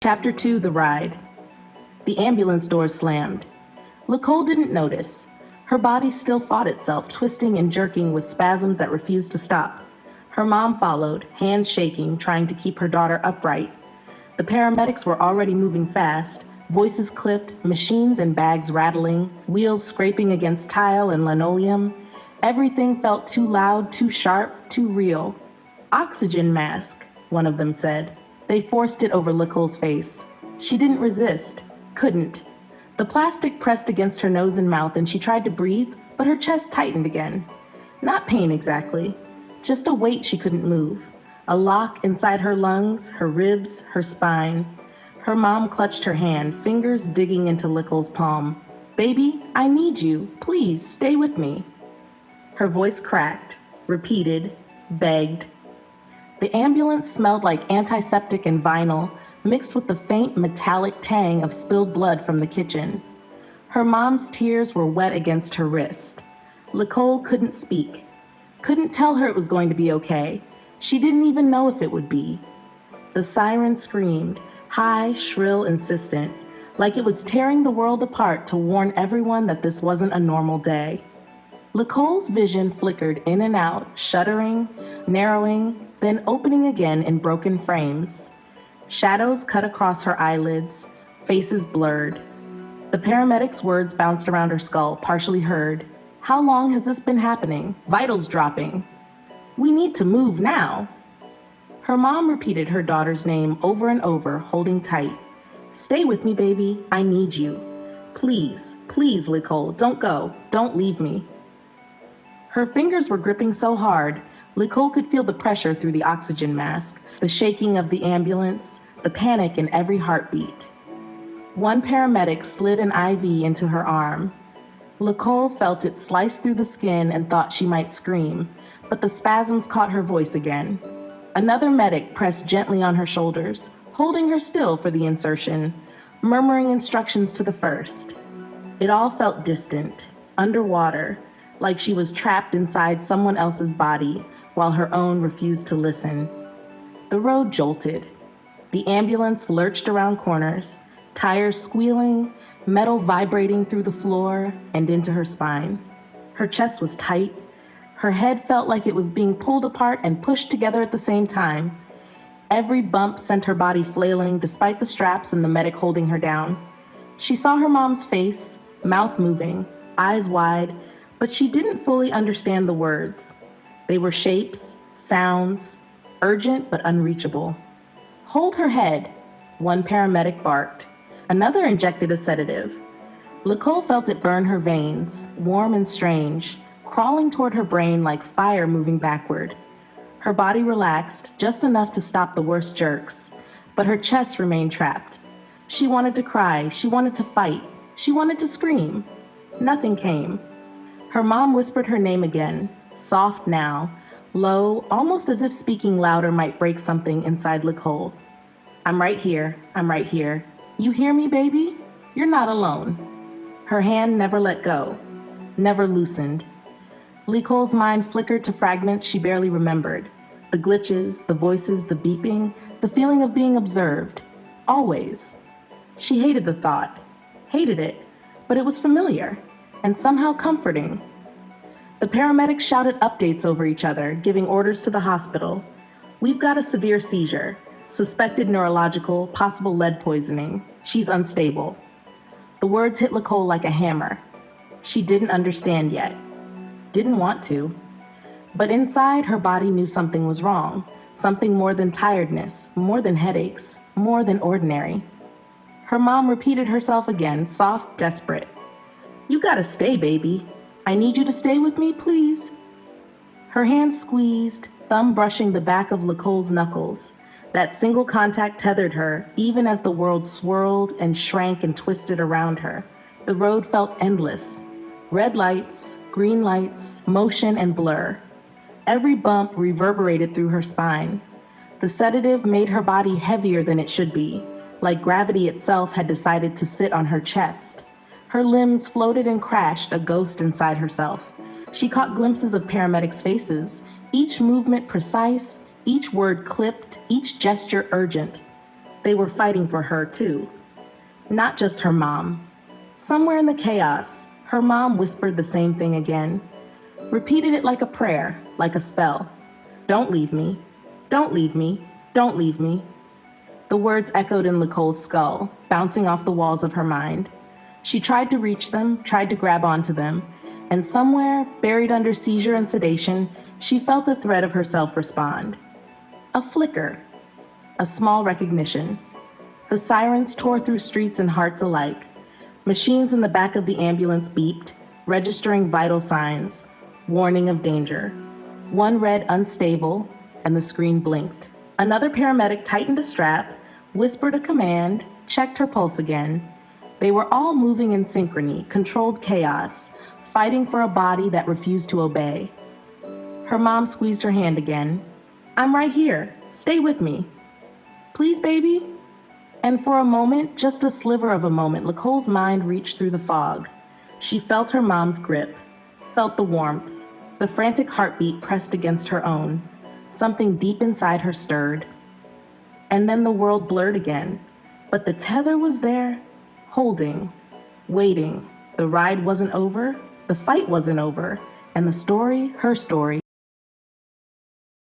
Chapter 2, The Ride. The ambulance doors slammed. Licole didn't notice. Her body still fought itself, twisting and jerking with spasms that refused to stop. Her mom followed, hands shaking, trying to keep her daughter upright. The paramedics were already moving fast, voices clipped, machines and bags rattling, wheels scraping against tile and linoleum. Everything felt too loud, too sharp, too real. Oxygen mask, one of them said. They forced it over Licole's face. She didn't resist, couldn't. The plastic pressed against her nose and mouth and she tried to breathe, but her chest tightened again. Not pain exactly, just a weight she couldn't move. A lock inside her lungs, her ribs, her spine. Her mom clutched her hand, fingers digging into Licole's palm. "Baby, I need you. Please, stay with me." Her voice cracked, repeated, begged. The ambulance smelled like antiseptic and vinyl, mixed with the faint metallic tang of spilled blood from the kitchen. Her mom's tears were wet against her wrist. Licole couldn't speak, couldn't tell her it was going to be okay. She didn't even know if it would be. The siren screamed, high, shrill, insistent, like it was tearing the world apart to warn everyone that this wasn't a normal day. Licole's vision flickered in and out, shuddering, narrowing, then opening again in broken frames. Shadows cut across her eyelids, faces blurred. The paramedic's words bounced around her skull, partially heard. "How long has this been happening? Vitals dropping. We need to move now." Her mom repeated her daughter's name over and over, holding tight. "Stay with me, baby. I need you. Please, please, Licole, don't go. Don't leave me." Her fingers were gripping so hard, Licole could feel the pressure through the oxygen mask, the shaking of the ambulance, the panic in every heartbeat. One paramedic slid an IV into her arm. Licole felt it slice through the skin and thought she might scream, but the spasms caught her voice again. Another medic pressed gently on her shoulders, holding her still for the insertion, murmuring instructions to the first. It all felt distant, underwater, like she was trapped inside someone else's body, while her own refused to listen. The road jolted. The ambulance lurched around corners, tires squealing, metal vibrating through the floor and into her spine. Her chest was tight. Her head felt like it was being pulled apart and pushed together at the same time. Every bump sent her body flailing despite the straps and the medic holding her down. She saw her mom's face, mouth moving, eyes wide, but she didn't fully understand the words. They were shapes, sounds, urgent but unreachable. "Hold her head," one paramedic barked. Another injected a sedative. Licole felt it burn her veins, warm and strange, crawling toward her brain like fire moving backward. Her body relaxed, just enough to stop the worst jerks, but her chest remained trapped. She wanted to cry, she wanted to fight, she wanted to scream. Nothing came. Her mom whispered her name again, soft now, low, almost as if speaking louder might break something inside Licole. I'm right here. You hear me, baby? You're not alone." Her hand never let go, never loosened. Licole's mind flickered to fragments she barely remembered. The glitches, the voices, the beeping, the feeling of being observed. Always. She hated the thought, hated it, but it was familiar and somehow comforting. The paramedics shouted updates over each other, giving orders to the hospital. "We've got a severe seizure, suspected neurological, possible lead poisoning. She's unstable." The words hit Licole like a hammer. She didn't understand yet. Didn't want to. But inside, her body knew something was wrong. Something more than tiredness, more than headaches, more than ordinary. Her mom repeated herself again, soft, desperate. "You gotta stay, baby. I need you to stay with me, please." Her hand squeezed, thumb brushing the back of Licole's knuckles. That single contact tethered her, even as the world swirled and shrank and twisted around her. The road felt endless. Red lights, green lights, motion and blur. Every bump reverberated through her spine. The sedative made her body heavier than it should be, like gravity itself had decided to sit on her chest. Her limbs floated and crashed, a ghost inside herself. She caught glimpses of paramedics' faces, each movement precise, each word clipped, each gesture urgent. They were fighting for her, too. Not just her mom. Somewhere in the chaos, her mom whispered the same thing again, repeated it like a prayer, like a spell. Don't leave me. Don't leave me. Don't leave me. The words echoed in Licole's skull, bouncing off the walls of her mind. She tried to reach them, tried to grab onto them, and somewhere, buried under seizure and sedation, she felt a thread of herself respond. A flicker. A small recognition. The sirens tore through streets and hearts alike. Machines in the back of the ambulance beeped, registering vital signs, warning of danger. One read unstable, and the screen blinked. Another paramedic tightened a strap, whispered a command, checked her pulse again. They were all moving in synchrony, controlled chaos, fighting for a body that refused to obey. Her mom squeezed her hand again. I'm right here. Stay with me. Please, baby? And for a moment, just a sliver of a moment, Licole's mind reached through the fog. She felt her mom's grip, felt the warmth, the frantic heartbeat pressed against her own. Something deep inside her stirred. And then the world blurred again. But the tether was there, holding, waiting. The ride wasn't over, the fight wasn't over, and the story, her story,